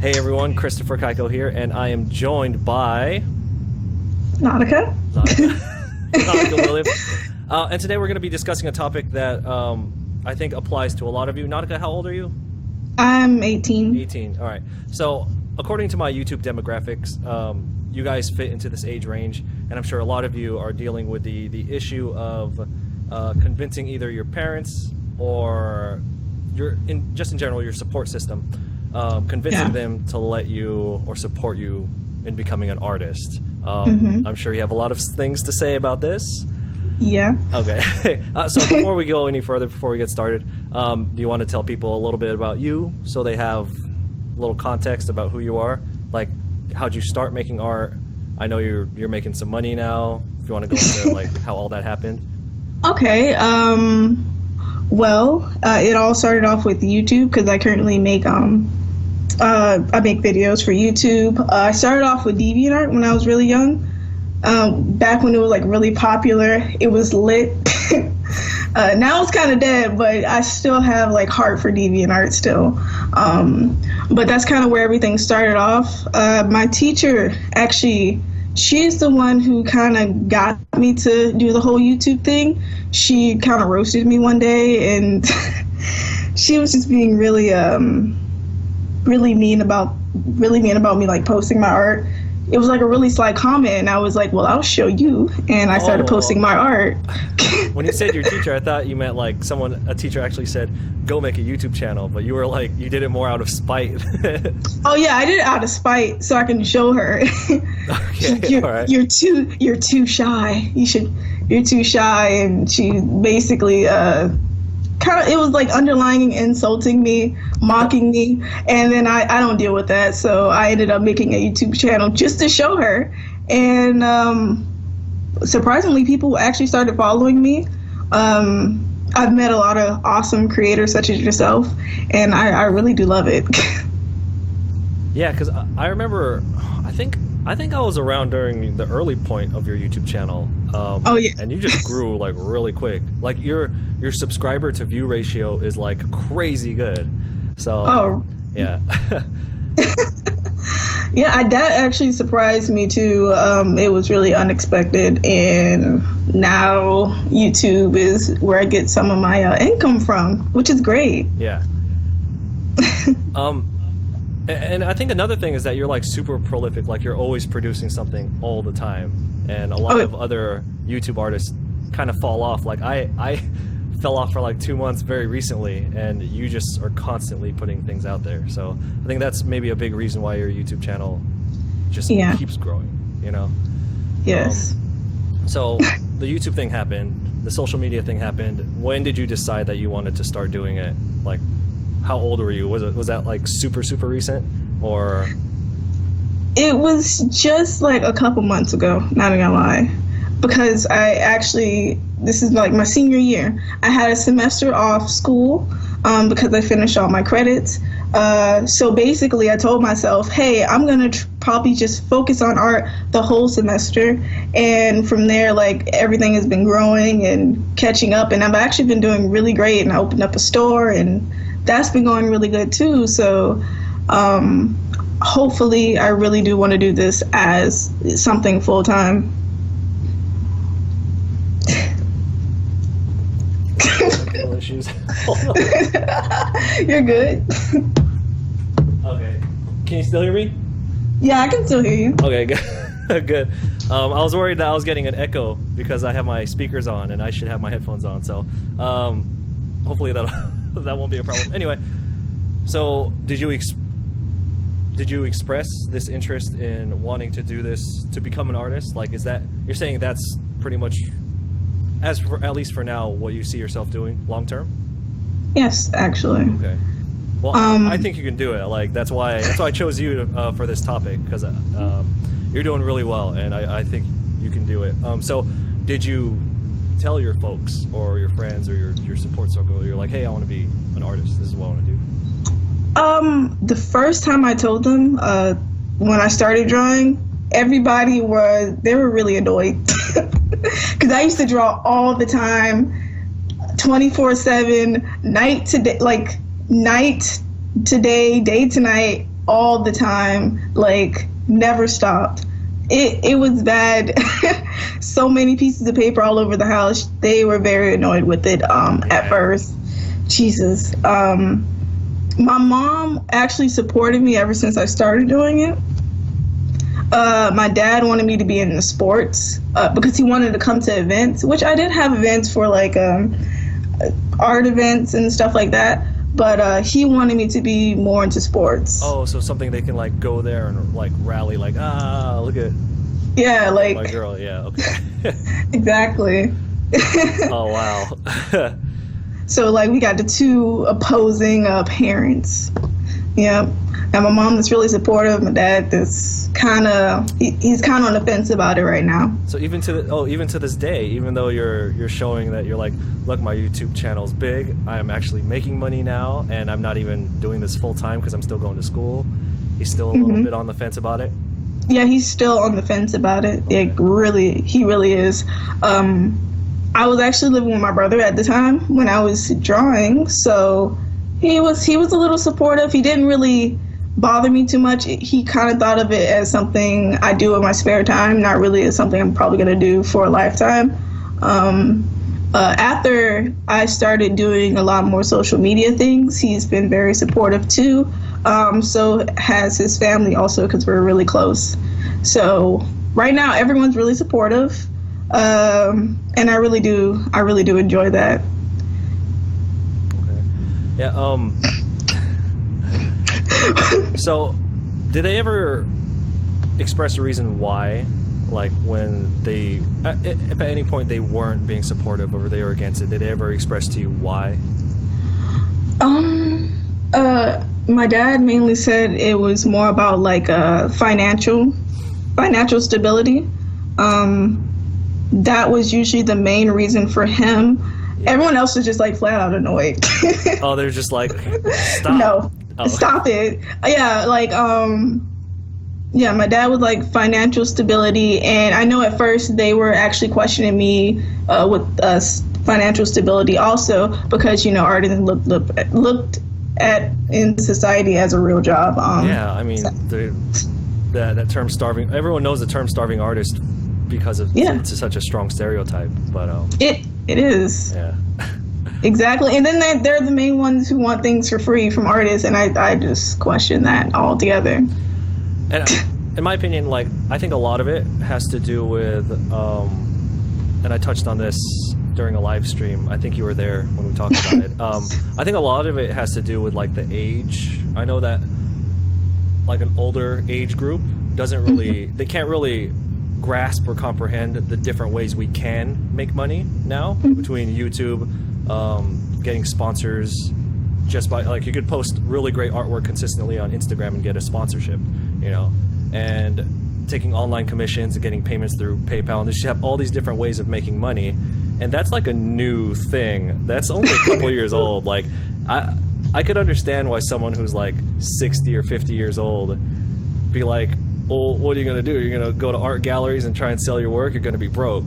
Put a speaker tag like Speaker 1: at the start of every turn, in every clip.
Speaker 1: Hey everyone, Christopher Keiko here, and I am joined by
Speaker 2: Nautica.
Speaker 1: Nautica Williams. And today we're going to be discussing a topic that I think applies to a lot of you. Nautica, how old are you?
Speaker 2: I'm 18.
Speaker 1: 18, all right. So according to my YouTube demographics, you guys fit into this age range, and I'm sure a lot of you are dealing with the issue of convincing either your parents or in general your support system, convincing them to let you or support you in becoming an artist. I'm sure you have a lot of things to say about this.
Speaker 2: Yeah.
Speaker 1: Okay. So before we go any further, before we get started, do you want to tell people a little bit about you so they have a little context about who you are? Like, how'd you start making art? I know you're making some money now. If you want to go into like how all that happened.
Speaker 2: Okay. Well, it all started off with YouTube because I currently make I make videos for YouTube. I started off with DeviantArt when I was really young. Back when it was like really popular, it was lit. Now it's kind of dead, but I still have like heart for DeviantArt still. But that's kind of where everything started off. My teacher actually, she's the one who kind of got me to do the whole YouTube thing. She kind of roasted me one day, and she was just being really mean about me like posting my art. It was like a really sly comment, and I was like, well, I'll show you. And I started posting my art.
Speaker 1: When you said your teacher, I thought you meant like a teacher actually said, go make a YouTube channel, but you were like, you did it more out of spite.
Speaker 2: Oh yeah, I did it out of spite so I can show her.
Speaker 1: Okay, all right.
Speaker 2: You're too shy. You're too shy. And she basically, it was like underlining, insulting me, mocking me, and then I don't deal with that, so I ended up making a YouTube channel just to show her, and surprisingly, people actually started following me. I've met a lot of awesome creators such as yourself, and I really do love it.
Speaker 1: Yeah, because I remember, I think I was around during the early point of your YouTube channel.
Speaker 2: Oh yeah.
Speaker 1: And you just grew like really quick. Like your subscriber to view ratio is like crazy good. So yeah.
Speaker 2: Yeah, that actually surprised me too. It was really unexpected, and now YouTube is where I get some of my income from, which is great.
Speaker 1: Yeah. And I think another thing is that you're like super prolific. Like you're always producing something all the time, and a lot of other YouTube artists kind of fall off. Like I fell off for like 2 months very recently, and you just are constantly putting things out there. So I think that's maybe a big reason why your YouTube channel just keeps growing, you know?
Speaker 2: Yes.
Speaker 1: So the YouTube thing happened, the social media thing happened. When did you decide that you wanted to start doing it? Like, how old were you? Was that like super recent, or?
Speaker 2: It was just like a couple months ago, not gonna lie, because this is like my senior year. I had a semester off school because I finished all my credits. So basically I told myself, hey, I'm gonna probably just focus on art the whole semester, and from there, like, everything has been growing and catching up, and I've actually been doing really great, and I opened up a store, and that's been going really good too. So hopefully I really do want to do this as something full-time.
Speaker 1: Issues.
Speaker 2: You're good.
Speaker 1: Okay. Can you still hear me?
Speaker 2: Yeah, I can still hear you.
Speaker 1: Okay, good. Good. I was worried that I was getting an echo because I have my speakers on and I should have my headphones on. So hopefully that won't be a problem. Anyway, so did you express this interest in wanting to do this to become an artist? Like, is that, you're saying that's pretty much, at least for now, what you see yourself doing long term?
Speaker 2: Yes, actually.
Speaker 1: Okay. Well, I think you can do it. Like, that's why I chose you for this topic, because you're doing really well, and I think you can do it. So did you tell your folks or your friends or your support circle, you're like, hey, I want to be an artist, this is what I want to do?
Speaker 2: The first time I told them, when I started drawing, everybody they were really annoyed. Because I used to draw all the time, 24/7, night to day, day to night, all the time, like never stopped. It was bad. So many pieces of paper all over the house. They were very annoyed with it at first. Jesus. My mom actually supported me ever since I started doing it. My dad wanted me to be in the sports because he wanted to come to events, which I did have events for, like art events and stuff like that. But he wanted me to be more into sports.
Speaker 1: Oh, so something they can like go there and like rally, like look at
Speaker 2: like
Speaker 1: my girl. Yeah, okay.
Speaker 2: Exactly.
Speaker 1: Oh wow.
Speaker 2: So like we got the two opposing parents. Yeah. And my mom is really supportive. My dad is he's kind of on the fence about it right now.
Speaker 1: So even to this day, even though you're showing that you're like, look, my YouTube channel's big, I'm actually making money now, and I'm not even doing this full time because I'm still going to school, he's still a little bit on the fence about it.
Speaker 2: Yeah, he's still on the fence about it.
Speaker 1: Okay.
Speaker 2: He really is. I was actually living with my brother at the time when I was drawing, so he was a little supportive. He didn't really bother me too much. He kind of thought of it as something I do in my spare time, not really as something I'm probably going to do for a lifetime. After I started doing a lot more social media things, he's been very supportive too. So has his family also, because we're really close. So right now everyone's really supportive, and I really do enjoy that.
Speaker 1: Okay. Yeah. So, did they ever express a reason why? Like when they, if at any point they weren't being supportive or they were against it, did they ever express to you why?
Speaker 2: My dad mainly said it was more about like financial stability. That was usually the main reason for him. Yeah. Everyone else was just like flat out annoyed.
Speaker 1: Oh, they're just like, stop.
Speaker 2: No. Oh. Stop it. Yeah, like my dad was like financial stability, and I know at first they were actually questioning me with financial stability also, because artists looked at in society as a real job.
Speaker 1: Yeah, I mean that term starving. Everyone knows the term starving artist because of it's such a strong stereotype. But
Speaker 2: it is.
Speaker 1: Yeah.
Speaker 2: Exactly, and then they're the main ones who want things for free from artists, and I just question that altogether.
Speaker 1: And in my opinion, like, I think a lot of it has to do with, and I touched on this during a live stream. I think you were there when we talked about it. I think a lot of it has to do with like the age. I know that like an older age group doesn't really, they can't really grasp or comprehend the different ways we can make money now between YouTube. Getting sponsors just by, like, you could post really great artwork consistently on Instagram and get a sponsorship, and taking online commissions and getting payments through PayPal, and they just have all these different ways of making money, and that's like a new thing that's only a couple years old. Like, I could understand why someone who's like 60 or 50 years old be like, well, what are you gonna do? You're gonna go to art galleries and try and sell your work? You're gonna be broke,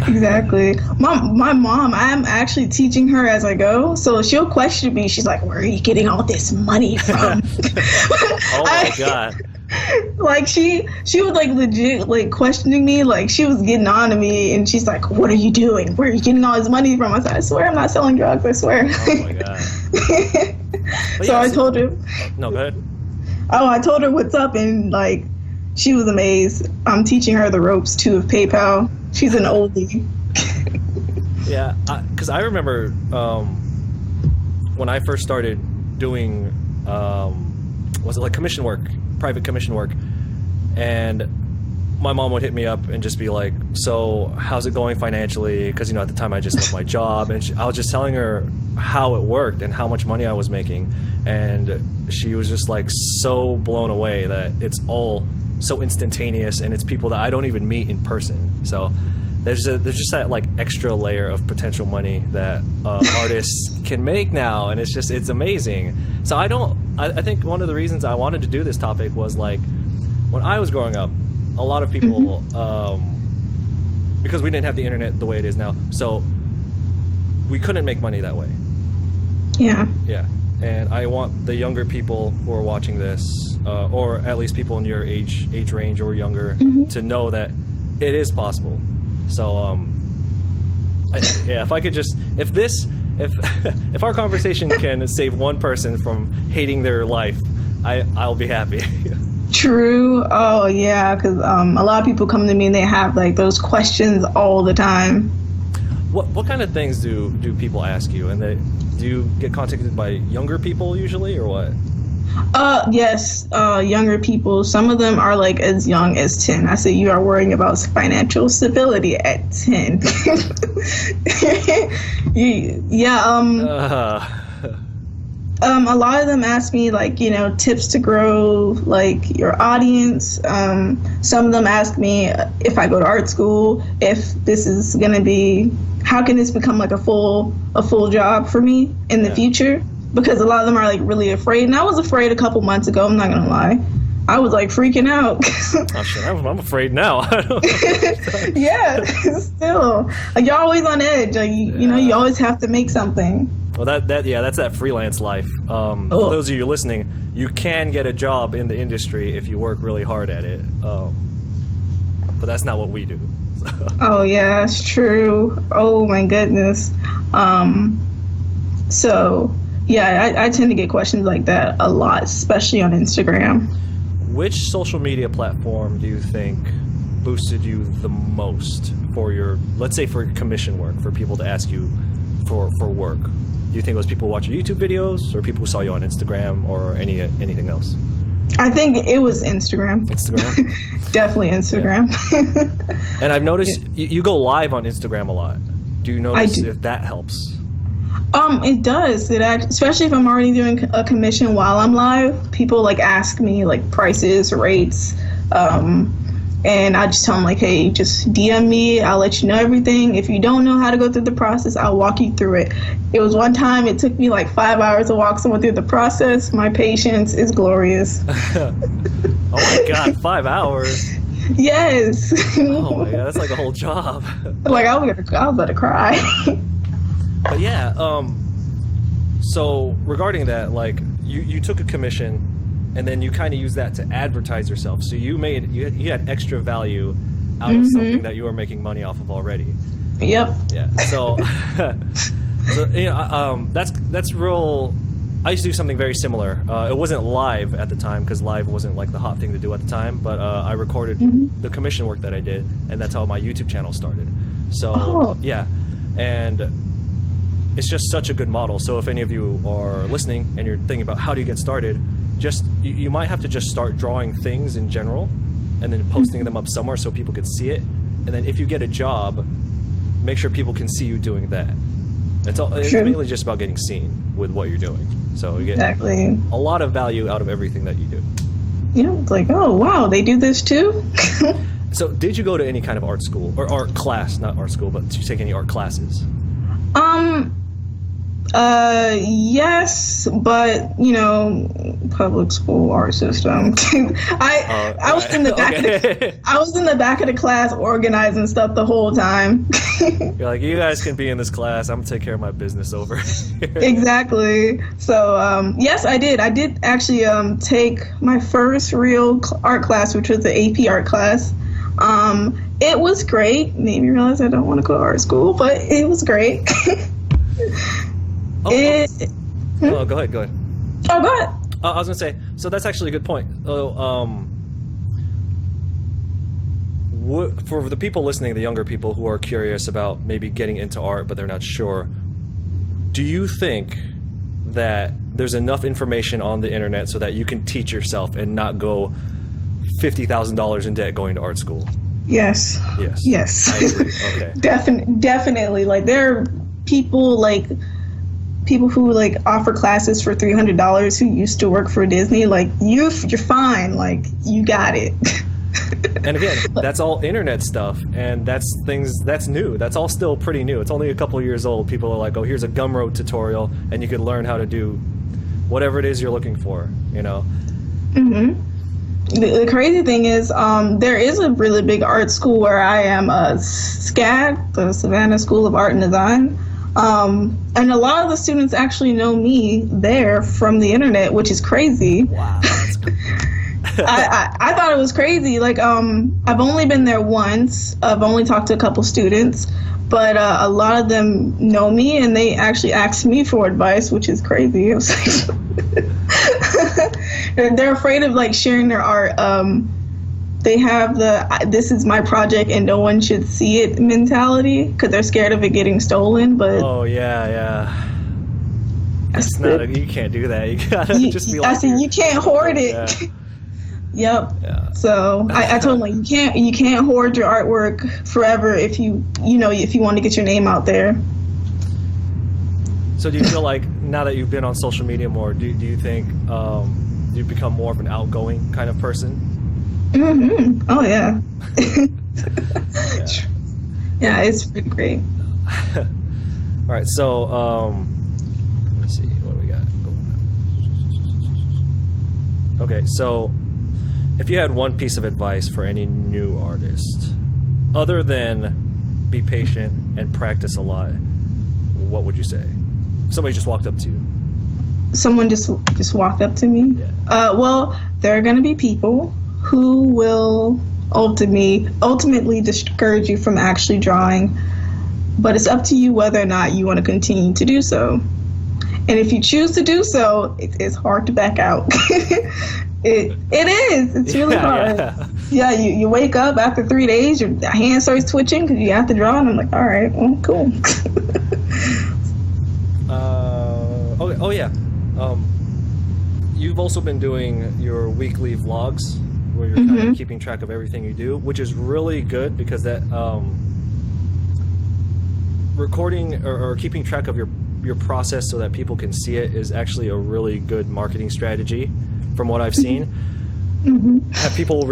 Speaker 2: Exactly. My mom, I'm actually teaching her as I go, so she'll question me. She's like, where are you getting all this money from?
Speaker 1: Oh my God.
Speaker 2: Like she was like legit like questioning me, like she was getting on to me, and she's like, what are you doing? Where are you getting all this money from? I said, I swear I'm not selling drugs, I swear.
Speaker 1: Oh my God.
Speaker 2: So I told her.
Speaker 1: No, go ahead.
Speaker 2: Oh, I told her what's up, and like she was amazed. I'm teaching her the ropes too of PayPal. She's an oldie.
Speaker 1: Yeah, because I remember when I first started doing, was it like commission work, private commission work, and my mom would hit me up and just be like, so how's it going financially? Because at the time I just left my job, and I was just telling her how it worked and how much money I was making, and she was just like so blown away that it's all so instantaneous, and it's people that I don't even meet in person. So there's just that like extra layer of potential money that artists can make now, and it's amazing. So I think one of the reasons I wanted to do this topic was like when I was growing up, a lot of people because we didn't have the internet the way it is now, so we couldn't make money that way.
Speaker 2: Yeah.
Speaker 1: and I want the younger people who are watching this, or at least people in your age range or younger, to know that it is possible. So, if I could just, if our conversation can save one person from hating their life, I'll be happy.
Speaker 2: True. Oh yeah, because a lot of people come to me and they have like those questions all the time.
Speaker 1: What kind of things do people ask you, and do you get contacted by younger people usually, or what?
Speaker 2: Yes, younger people. Some of them are like as young as 10. I say you are worrying about financial stability at 10. A lot of them ask me like, tips to grow like your audience. Some of them ask me if I go to art school, if this is gonna be, how can this become like a full job for me in the future? Because a lot of them are like really afraid, and I was afraid a couple months ago. I'm not gonna lie, I was like freaking out.
Speaker 1: Oh, shit, I'm afraid now.
Speaker 2: Yeah, still, like you're always on edge. Like you always have to make something.
Speaker 1: Well, that's that freelance life. For those of you listening, you can get a job in the industry if you work really hard at it. But that's not what we do.
Speaker 2: Oh yeah, it's true. Oh my goodness. So yeah, I tend to get questions like that a lot, especially on Instagram.
Speaker 1: Which social media platform do you think boosted you the most for your, let's say, for your commission work, for people to ask you for work? Do you think it was people watching YouTube videos, or people who saw you on Instagram, or anything else?
Speaker 2: I think it was Instagram. Definitely Instagram.
Speaker 1: Yeah. And I've noticed you go live on Instagram a lot. Do you notice if that helps?
Speaker 2: It does. Especially if I'm already doing a commission while I'm live, people like ask me like prices, rates, and I just tell them like, hey, just DM me. I'll let you know everything. If you don't know how to go through the process, I'll walk you through it. It was one time it took me like 5 hours to walk someone through the process. My patience is glorious.
Speaker 1: Oh my God, 5 hours.
Speaker 2: Yes.
Speaker 1: Oh my God, that's like a whole job.
Speaker 2: Like I was about to cry.
Speaker 1: But yeah, so regarding that, like you took a commission and then you kind of use that to advertise yourself. So you had extra value out of something that you were making money off of already.
Speaker 2: Yep.
Speaker 1: Yeah. So, that's real. I used to do something very similar. It wasn't live at the time because live wasn't like the hot thing to do at the time. But I recorded the commission work that I did, and that's how my YouTube channel started. So yeah, and it's just such a good model. So if any of you are listening and you're thinking about how do you get started, you might have to just start drawing things in general and then posting them up somewhere so people can see it. And then if you get a job, make sure people can see you doing that. It's mainly just about getting seen with what you're doing. So you get a lot of value out of everything that you do.
Speaker 2: Yeah, it's like, oh wow, they do this too?
Speaker 1: So did you go to any kind of art school or art class, not art school, but did you take any art classes?
Speaker 2: Yes, but public school art system. I was in the back. I was in the back of the class organizing stuff the whole time.
Speaker 1: You're like, you guys can be in this class. I'm gonna take care of my business over here.
Speaker 2: Exactly. So yes, I did. I did actually take my first real art class, which was the AP art class. It was great. Made me realize I don't want to go to art school, but it was great.
Speaker 1: Go ahead.
Speaker 2: Oh, go ahead.
Speaker 1: I was gonna say, so that's actually a good point. For the people listening, the younger people who are curious about maybe getting into art but they're not sure, do you think that there's enough information on the internet so that you can teach yourself and not go $50,000 in debt going to art school?
Speaker 2: Yes.
Speaker 1: I agree. Okay.
Speaker 2: Definitely. Like there are people who like offer classes for $300 who used to work for Disney. Like you're fine. Like you got it.
Speaker 1: And again, that's all internet stuff, and that's new. That's all still pretty new. It's only a couple of years old. People are like, oh, here's a Gumroad tutorial, and you can learn how to do whatever it is you're looking for.
Speaker 2: The crazy thing is, there is a really big art school where I am, SCAD, the Savannah School of Art and Design. And a lot of the students actually know me there from the internet, which is crazy.
Speaker 1: Wow.
Speaker 2: I thought it was crazy. Like, I've only been there once. I've only talked to a couple students, but a lot of them know me, and they actually asked me for advice, which is crazy. I was like, they're afraid of like sharing their art. They have this is my project and no one should see it mentality because they're scared of it getting stolen. But
Speaker 1: oh yeah. It's not. You can't do that. You gotta just be like.
Speaker 2: I said you can't hoard it.
Speaker 1: Yeah.
Speaker 2: Yep.
Speaker 1: Yeah.
Speaker 2: So I told them, like, you can't hoard your artwork forever if you want to get your name out there.
Speaker 1: So do you feel like now that you've been on social media more, do you think you've become more of an outgoing kind of person?
Speaker 2: Mm-hmm. Oh yeah.
Speaker 1: Yeah.
Speaker 2: Yeah, it's been great.
Speaker 1: All right, so let me see what we got going on. Okay, so if you had one piece of advice for any new artist, other than be patient and practice a lot, what would you say? Somebody just walked up to you.
Speaker 2: Someone just walked up to me.
Speaker 1: Yeah.
Speaker 2: Well, there are going to be people who will ultimately discourage you from actually drawing, but it's up to you whether or not you want to continue to do so. And if you choose to do so, it's hard to back out. It is. It's really hard. Yeah, you wake up after 3 days, your hand starts twitching because you have to draw, and I'm like, all right, well, cool.
Speaker 1: Oh yeah. You've also been doing your weekly vlogs where you're kind of keeping track of everything you do, which is really good because that recording or keeping track of your process so that people can see it is actually a really good marketing strategy from what I've seen. Have people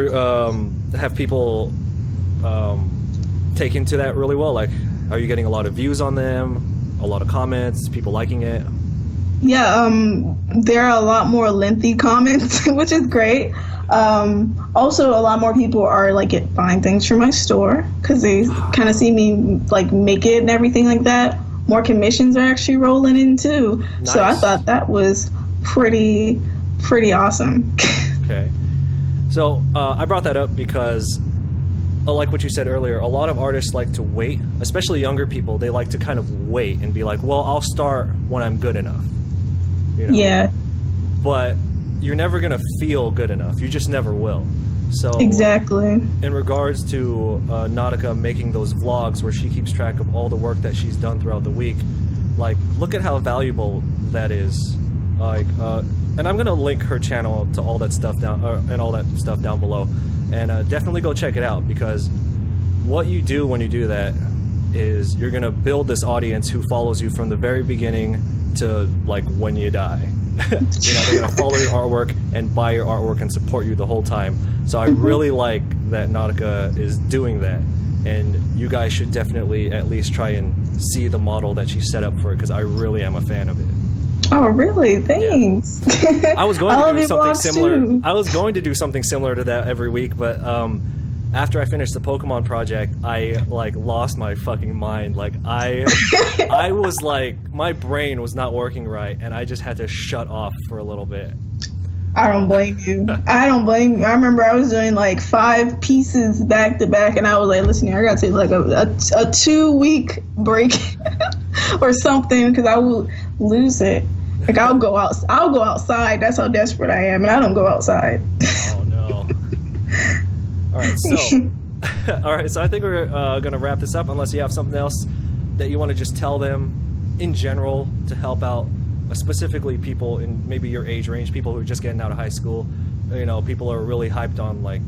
Speaker 1: take into that really well? Like, are you getting a lot of views on them, a lot of comments, people liking it?
Speaker 2: Yeah, there are a lot more lengthy comments, which is great. Also, a lot more people are like buying things from my store because they kind of see me like make it and everything like that. More commissions are actually rolling in too. Nice. So I thought that was pretty awesome.
Speaker 1: Okay. So I brought that up because, like what you said earlier, a lot of artists like to wait, especially younger people. They like to kind of wait and be like, well, I'll start when I'm good enough. You know? Yeah. But you're never going to feel good enough. You just never will. So
Speaker 2: exactly. In
Speaker 1: regards to Nautica making those vlogs where she keeps track of all the work that she's done throughout the week, like, look at how valuable that is. Like, and I'm gonna link her channel to all that stuff down below, and definitely go check it out, because what you do when you do that is you're gonna build this audience who follows you from the very beginning to like when you die. You know, they're gonna follow your artwork and buy your artwork and support you the whole time. So I really like that Nautica is doing that, and you guys should definitely at least try and see the model that she set up for it, because I really am a fan of it.
Speaker 2: Oh, really? Thanks.
Speaker 1: Yeah. I was going to do something similar. Too. I was going to do something similar to that every week, but after I finished the Pokemon project, I like lost my fucking mind. Like I was like, my brain was not working right, and I just had to shut off for a little bit.
Speaker 2: I don't blame you. I don't blame you. I remember I was doing like 5 pieces back to back, and I was like, listen here, I gotta take like a 2-week break or something, because I will lose it. Like I'll go outside. That's how desperate I am, and I don't go outside.
Speaker 1: Oh no. All right, so I think we're gonna wrap this up, unless you have something else that you want to just tell them in general to help out, specifically people in maybe your age range, people who are just getting out of high school. You know, people are really hyped on like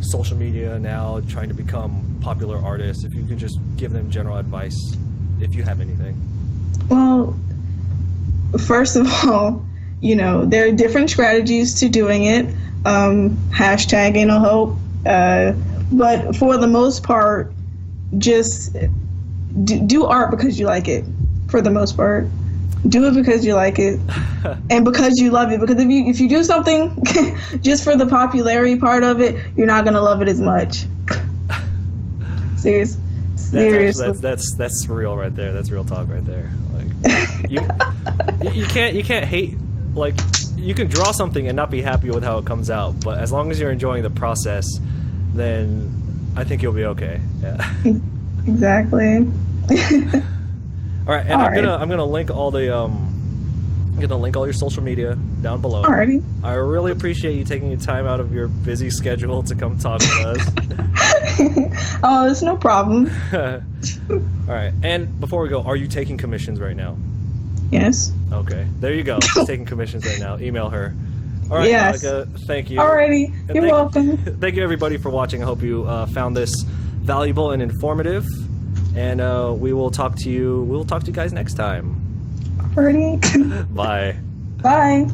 Speaker 1: social media now, trying to become popular artists. If you can just give them general advice, if you have anything.
Speaker 2: Well, first of all, you know, there are different strategies to doing it. Hashtag ain't no hope. But for the most part, just do art because you like it. For the most part, do it because you like it and because you love it. Because if you do something just for the popularity part of it, you're not gonna love it as much. Serious. Seriously.
Speaker 1: That's real right there. That's real talk right there. Like you can't hate. Like, you can draw something and not be happy with how it comes out, but as long as you're enjoying the process, then I think you'll be okay. Yeah.
Speaker 2: Exactly.
Speaker 1: All right, and I'm gonna link all the I'm gonna link all your social media down below.
Speaker 2: Alrighty.
Speaker 1: I really appreciate you taking your time out of your busy schedule to come talk with us.
Speaker 2: Oh, it's no problem.
Speaker 1: All right, and before we go, are you taking commissions right now?
Speaker 2: Yes.
Speaker 1: Okay, there you go. She's taking commissions right now. Email her. All right,
Speaker 2: Yes.
Speaker 1: Nautica, thank you.
Speaker 2: Alrighty. You're welcome.
Speaker 1: Thank you, everybody, for watching. I hope you found this valuable and informative. And we will talk to you. We'll talk to you guys next time.
Speaker 2: Alrighty.
Speaker 1: Bye.
Speaker 2: Bye.